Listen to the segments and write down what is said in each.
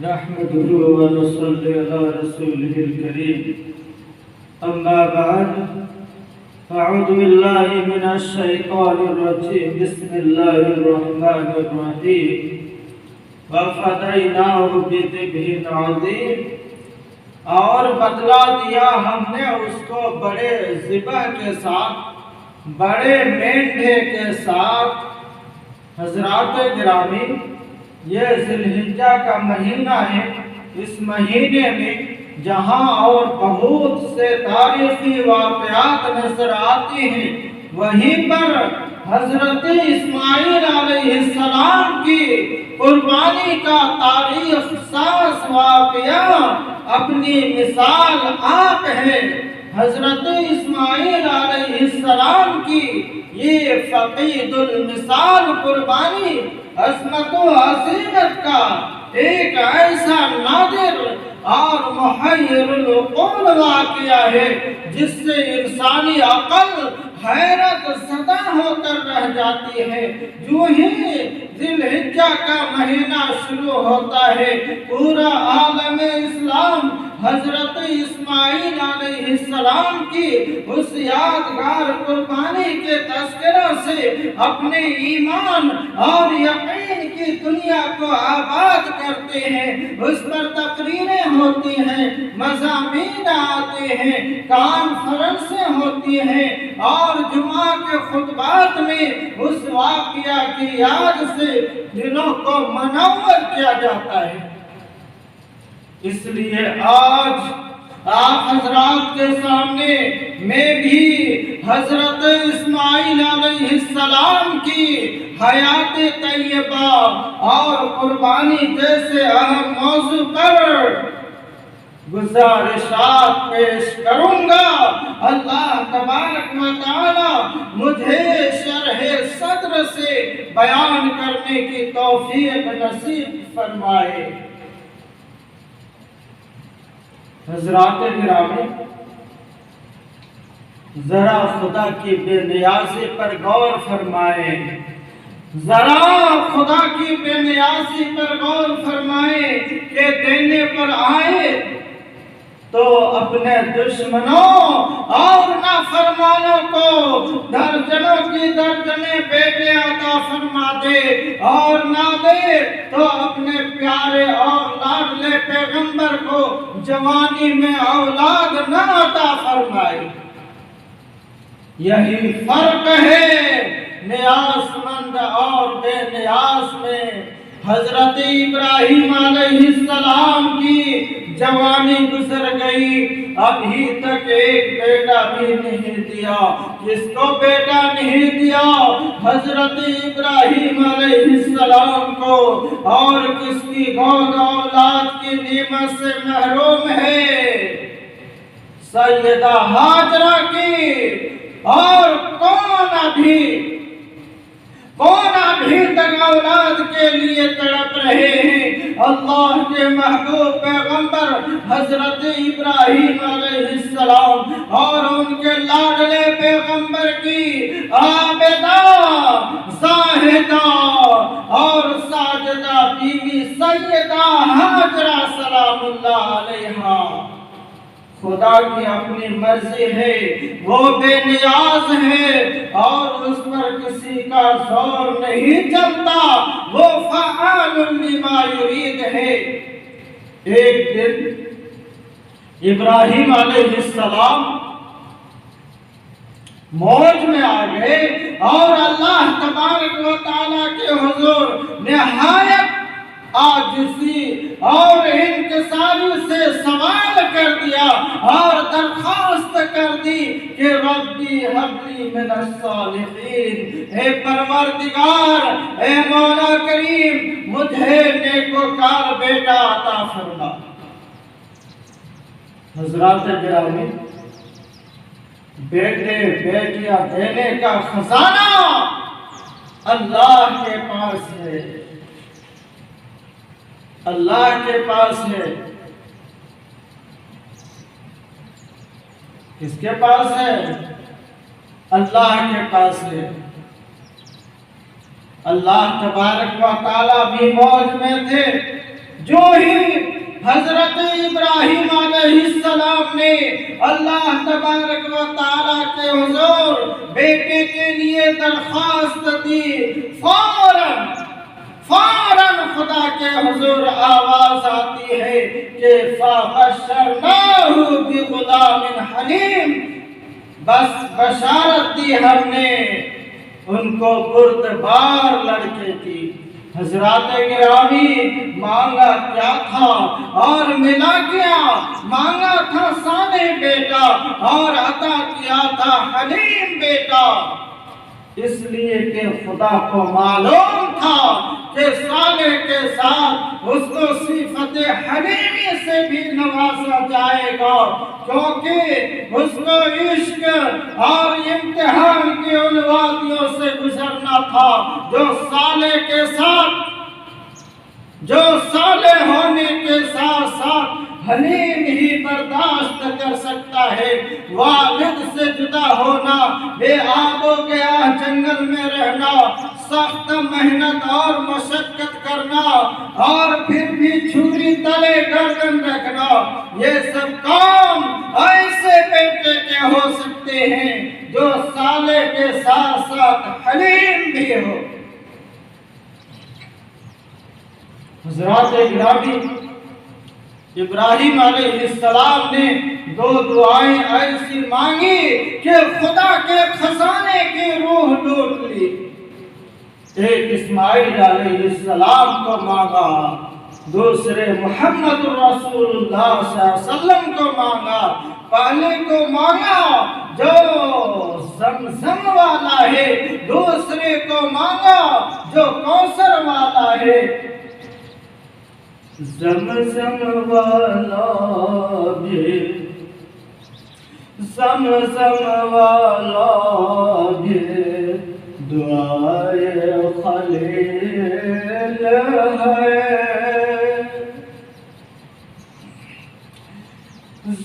نحمده ونصلي على رسوله الكريم أما بعد أعوذ بالله من الشيطان الرجيم بسم الله الرحمن الرحيم وفديناه بذبح عظيم اور بتلا دیا ہم نے اس کو بڑے ذبح کے ساتھ، بڑے مینڈھے کے ساتھ۔ حضرات گرامی، یہ ذی الحجہ کا مہینہ ہے۔ اس مہینے میں جہاں اور بہت سے تاریخی واقعات نظر آتے ہیں، وہیں پر حضرت اسماعیل علیہ السلام کی قربانی کا تاریخ ساز واقعہ اپنی مثال آپ ہے۔ حضرت اسماعیل علیہ السلام کی یہ فقید المثال قربانی عظمت و عظیمت کا ایک ایسا نادر اور محیر العقول واقعہ ہے جس سے انسانی عقل حیرت زدہ ہو کر رہ جاتی ہے۔ جو ہی ذی الحجہ کا مہینہ شروع ہوتا ہے، پورا عالم اسلام حضرت اسماعیل علیہ السلام کی اس یادگار قربانی کے تذکرہ سے اپنے ایمان اور یقین کی دنیا کو آباد کرتے ہیں۔ اس پر تقریریں ہوتی ہیں، مضامین آتے ہیں، کانفرنسیں ہوتی ہیں اور جمعہ کے خطبات میں اس واقعہ کی یاد سے دلوں کو منور کیا جاتا ہے۔ اس لیے آج آپ حضرات کے سامنے میں بھی حضرت اسماعیل علیہ السلام کی حیات طیبہ اور قربانی جیسے اہم موضوع پر گزارشات پیش کروں گا۔ اللہ تبارک و تعالی مجھے شرح صدر سے بیان کرنے کی توفیق نصیب فرمائے۔ حضرات گرامی، ذرا خدا کی بے نیازی پر غور فرمائیں، ذرا خدا کی بے نیازی پر غور فرمائیں کہ دینے پر آئے تو اپنے دشمنوں اور نافرمانوں کو درجنوں کی درجنیں بیٹے عطا فرما دے، اور نہ دے تو اپنے پیارے اور لاڈلے پیغمبر کو جوانی میں اولاد نہ عطا فرمائے۔ یہی فرق ہے نیاز مند اور بے نیاز میں۔ حضرت ابراہیم علیہ السلام کی جوانی گزر گئی، ابھی تک ایک بیٹا بھی نہیں دیا۔ کس کو بیٹا نہیں دیا؟ حضرت ابراہیم علیہ السلام کو۔ اور کس کی گود اولاد کی نعمت سے محروم ہے؟ سیدہ ہاجرہ کی۔ اور کون ابھی تک اولاد کے لیے تڑپ رہے ہیں؟ اللہ کے محبوب پیغمبر حضرت ابراہیم علیہ السلام اور ان کے لاڈلے پیغمبر کی عابدہ، زاہدہ اور ساجدہ بیوی سیدہ ہاجرہ سلام اللہ علیہا۔ خدا کی اپنی مرضی ہے، وہ بے نیاز ہے اور اس پر کسی کا زور نہیں چلتا، وہ فعال لما یرید ہے۔ ایک دن ابراہیم علیہ السلام موج میں آ گئے اور اللہ تبارک و تعالیٰ کے حضور نہایت عاجزی اور انکساری سے سوال کر دیا اور درخواست کر دی کہ ربی ہب لی من الصالحین، اے پروردگار، اے مولا کریم، مجھے نیکوکار بیٹا عطا فرما۔ حضرات گرامی، بیٹے بیٹیاں دینے کا خزانہ اللہ کے پاس ہے، اللہ کے پاس ہے۔ کس کے پاس ہے؟ اللہ کے پاس ہے۔ اللہ تبارک و تعالیٰ بھی موج میں تھے جو ہی حضرت ابراہیم علیہ السلام نے اللہ تبارک و تعالیٰ کے حضور بیٹے کے لیے درخواست دی، فوراً خدا کے حضور آواز آتی ہے کہ فَبَشَّرْنَاهُ بِغُلَامٍ حَلِيمٍ، بس بشارت دی ہم نے ان کو بردبار لڑکے کی۔ حضرات گرامی، مانگا کیا تھا اور ملا کیا؟ مانگا تھا صالح بیٹا اور عطا کیا تھا حلیم بیٹا، اس لیے کہ خدا کو معلوم تھا کہ صالح کے ساتھ اس کو صفت حلیمی سے بھی نوازا جائے گا، کیونکہ اس کو عشق اور امتحان کی ان وادیوں سے گزرنا تھا جو صالح ہونے کے ساتھ ساتھ حلیم ہی برداشت کر سکتا ہے۔ والد سے جدا ہونا، بے آب و گیا جنگل میں رہنا، سخت محنت اور مشقت کرنا، اور پھر بھی چھری تلے گردن رکھنا، یہ سب کام ایسے بیٹے کے ہو سکتے ہیں جو صالح کے ساتھ ساتھ حلیم بھی ہو۔ حضرات گرامی، ابراہیم علیہ السلام نے دو دعائیں ایسی مانگی کہ خدا کے خزانے کی روح لوٹ لی۔ ایک اسماعیل علیہ السلام کو مانگا، دوسرے محمد رسول اللہ صلی اللہ علیہ وسلم کو مانگا۔ پہلے کو مانگا جو زمزم والا ہے، دوسرے کو مانگا جو کوثر والا ہے۔ زمزم والا بھی، زمزم والا بھی دعائے خلیل ہے،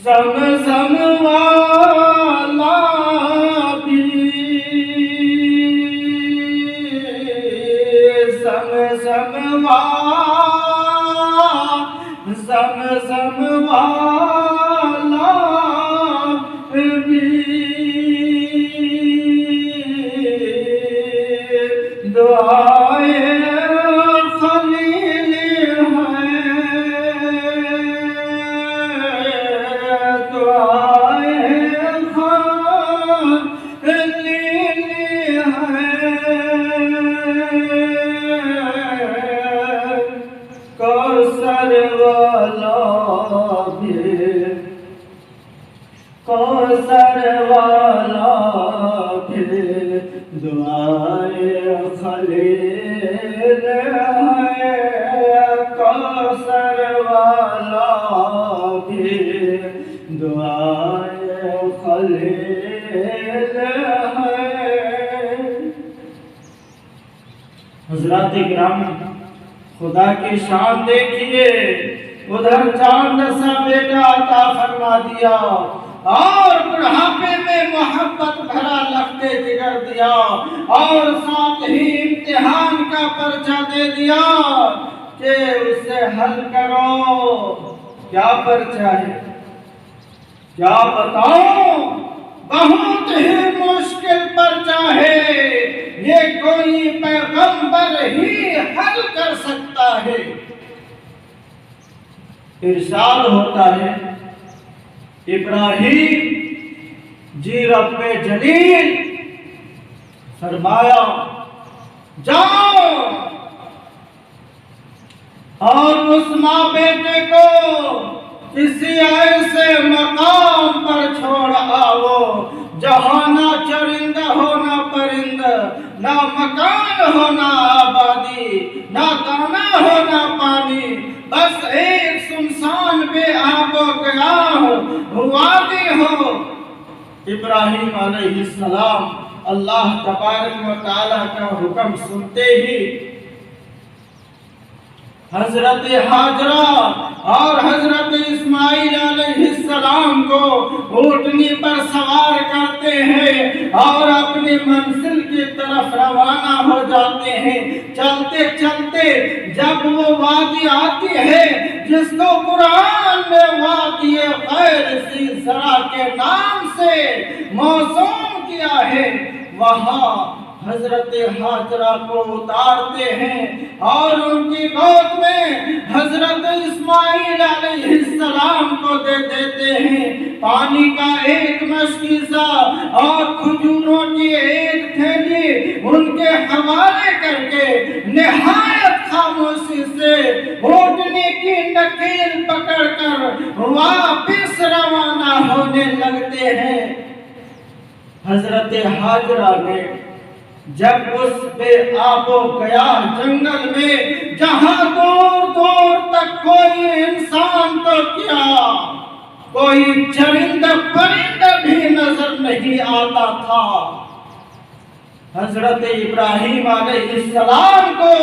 زمزم والا بھی، زمزم والا بھی دعائے خلیل ہے، دعائے خلیل ہے، کوثر والا بھی، کوثر والا بھی دعائے خلیل ہے، کوثر والا بھی دعائے خلیل ہے۔ حضرات گرامی، خدا کی شان دیکھیے، ادھر چاند سا بیٹا عطا فرما دیا اور بڑھاپے میں محبت بھرا لخت جگر دیا، اور ساتھ ہی امتحان کا پرچہ دے دیا کہ اسے حل کرو۔ کیا پرچہ ہے؟ کیا بتاؤں؟ بہت ہی مشکل پرچہ ہے، یہ کوئی پیغمبر ہی حل کر سکتا ہے۔ ارشاد ہوتا ہے، ابراہیم جی رب جلیل فرمایا جاؤ اور اس ماں بیٹے کو کسی ایسے مقام پر چھوڑ آؤ جہاں نہ چرندہ ہو نہ پرندہ، نہ مکان ہو نہ آبادی، نہ دانا ہو نہ پانی، بس ایک سنسان بے آب و گیاہ وادی ہو۔ ابراہیم علیہ السلام اللہ تبارک و تعالیٰ کا حکم سنتے ہی حضرت حاجرہ اور حضرت اسماعیل علیہ السلام کو اونٹنی پر سوار کرتے ہیں اور اپنی منزل کی طرف روانہ ہو جاتے ہیں۔ چلتے چلتے جب وہ وادی آتی ہے جس کو قرآن نے وادی غیر ذی زرع کے نام سے موسوم کیا ہے، وہاں حضرت حاجرہ کو اتارتے ہیں اور ان کی گود میں حضرت اسماعیل علیہ السلام کو دے دیتے ہیں۔ پانی کا ایک مشکیزہ اور کھجوروں کی ایک تھیلی ان کے حوالے کر کے نہایت خاموشی سے اونٹنی کی نکیل پکڑ کر واپس روانہ ہونے لگتے ہیں۔ حضرت حاجرہ نے جب اس بے آب و گیا جنگل میں جہاں دور دور تک کوئی انسان تو کیا کوئی چرند پرند بھی نظر نہیں آتا تھا، حضرت ابراہیم علیہ السلام کو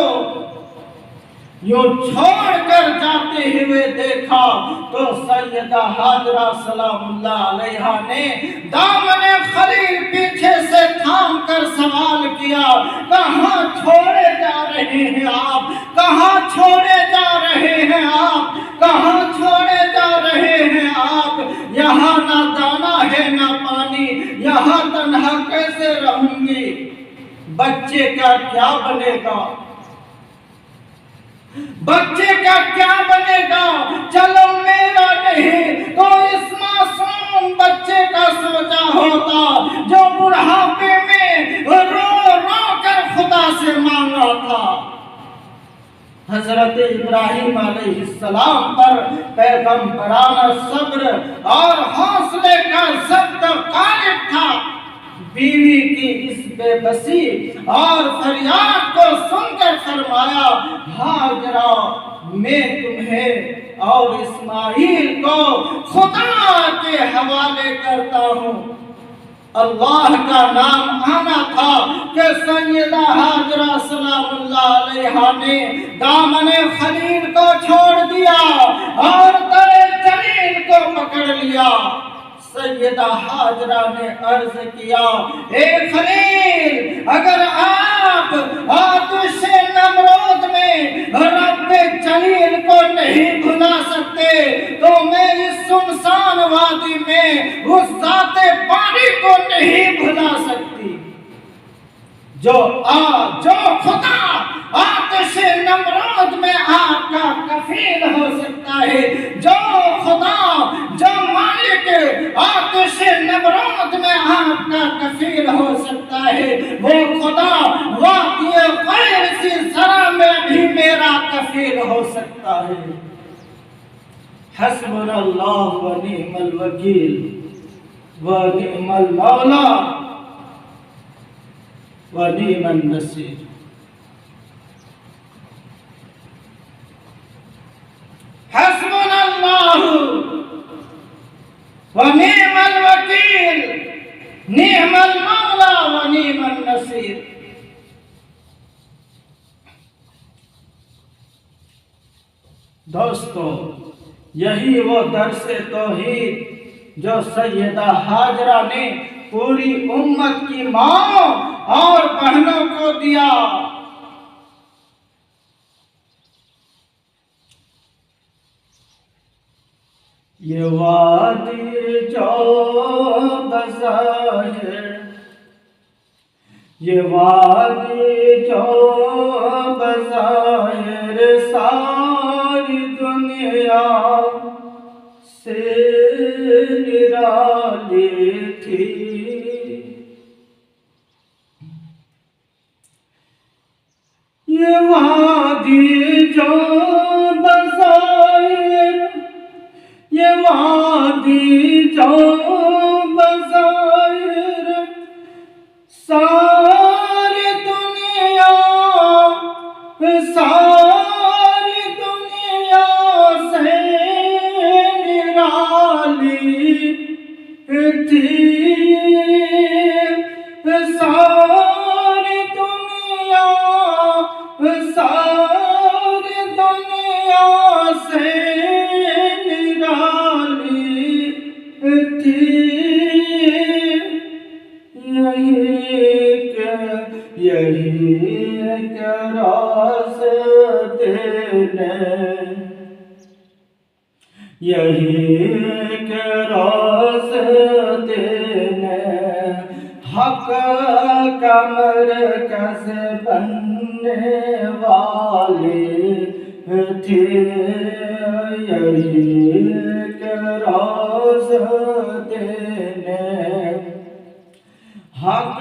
یوں چھوڑ کر جاتے ہوئے دیکھا تو سیدہ حاجرہ سلام اللہ علیہا نے دامن خلیل پیچھے سے تھام کر سوال کیا، کہاں چھوڑے جا رہے ہیں آپ؟ کہاں چھوڑے جا رہے ہیں آپ؟ کہاں چھوڑے جا رہے ہیں آپ؟ یہاں نہ دانا ہے نہ پانی، یہاں تنہا کیسے رہوں گی؟ بچے کا کیا بنے گا؟ بچے کا کیا بنے گا؟ چلو میرا نہیں تو اس معصوم بچے کا سوچا ہوتا جو بڑھاپے میں رو رو کر خدا سے مانگا تھا۔ حضرت ابراہیم علیہ السلام پر پیغمبرانہ صبر اور حوصلے کا ضبط غالب تھا۔ بیوی کی اس بے بسی اور فریاد کو سن کر فرمایا، ہاجرہ میں تمہیں اور اسماعیل کو خدا کے حوالے کرتا ہوں۔ اللہ کا نام آنا تھا کہ سیدہ حاجرہ سلام اللہ علیہا نے دامن خلیل کو چھوڑ دیا اور در جلیل کو پکڑ لیا۔ سیدہ حاجرہ نے عرض کیا، اے خلیل، اگر آپ آتش نمرود میں رب جلیل کو نہیں بھلا سکتے تو میں اس سنسان وادی میں اس ذات باری کو نہیں بھلا سکتی۔ جو خدا آتش نمرود میں آپ کا کفیل ہو سکتا ہے، جو خدا جو مالک آتش نمرود میں آپ کا کفیل ہو سکتا ہے، وہ خدا وادی غیر ذی زرع میں بھی میرا کفیل ہو سکتا ہے۔ حسبنا اللہ و نعم الوکیل و نعم المولا و نعم النصیر۔ حسبنا اللہ و نعم الوکیل نعم المولا و نعم النصیر۔ دوستو، یہی وہ درس توحید جو سیدہ حاجرہ نے پوری امت کی ماں اور بہنوں کو دیا۔ یہ وادی جو بظاہر، یہ وادی جو بظاہر ساری دنیا سے نرالی تھی، یہ وادی جو بظاہر، یہ وادی جو بظاہر ساری دنیا سے نرالی تھی، ساری دنیا سے نرالی تھی، یہی یہی کہ راستے نے، یہی کہ راستے نے حق کا مرکز بننے والے تھے، یہی کہ راستے نے حق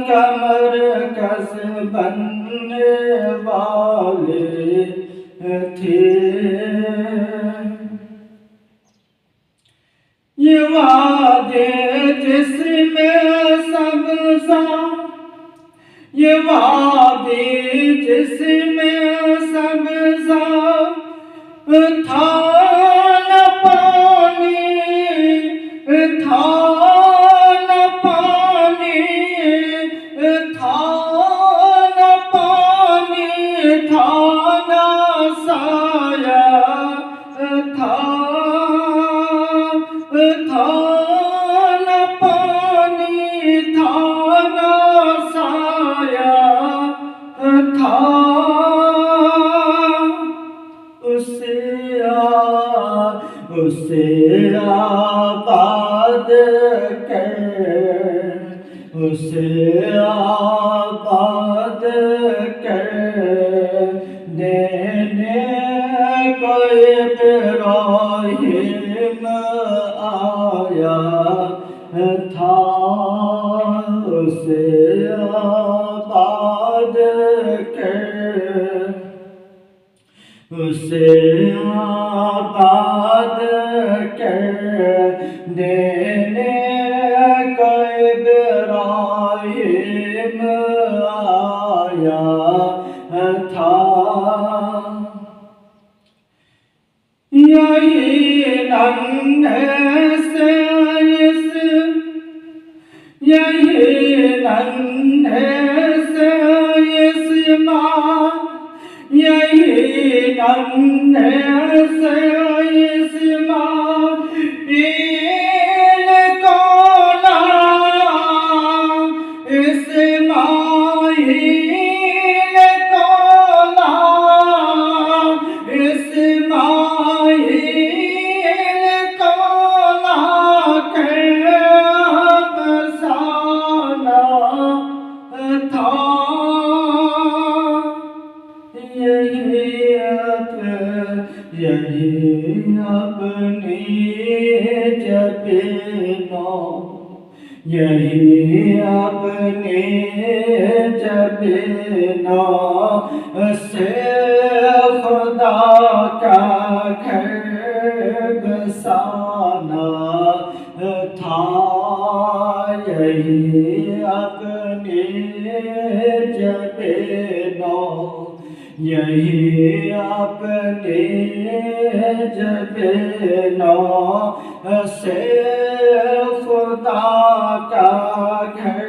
کا مرکز بننے والے تھے۔ یہ وادی جس میں سبزہ، یہ وادی جس میں سبزہ تھا نہ پانی، تھا نہ پانی، تھا نہ پانی، تھا نہ سایہ، تھا نہ پانی، تھا نہ سایہ تھا، اسے آباد کر، اسے آباد کر دینے کو ابراہیم آیا تھا، اسے آباد کر، اسے آباد کر دینے کو ابراہیم آیا تھا۔ یقیناً یہی اپنی جبینوں، یہی اپنی جبینوں سے خدا کا گھر بسانا تھا، یہی اپنی جبینوں، یہی اپنی جبینوں سے خدا کا گھر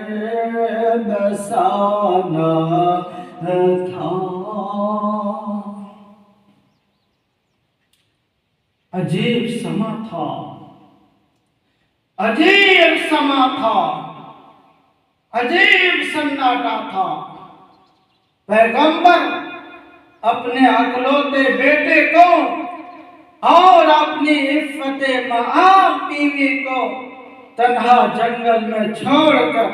بسانا تھا۔ عجیب سما تھا، عجیب سما تھا، عجیب سناٹا تھا۔ پیغمبر اپنے اکلوتے بیٹے کو اور اپنی عفت مآب بیوی کو تنہا جنگل میں چھوڑ کر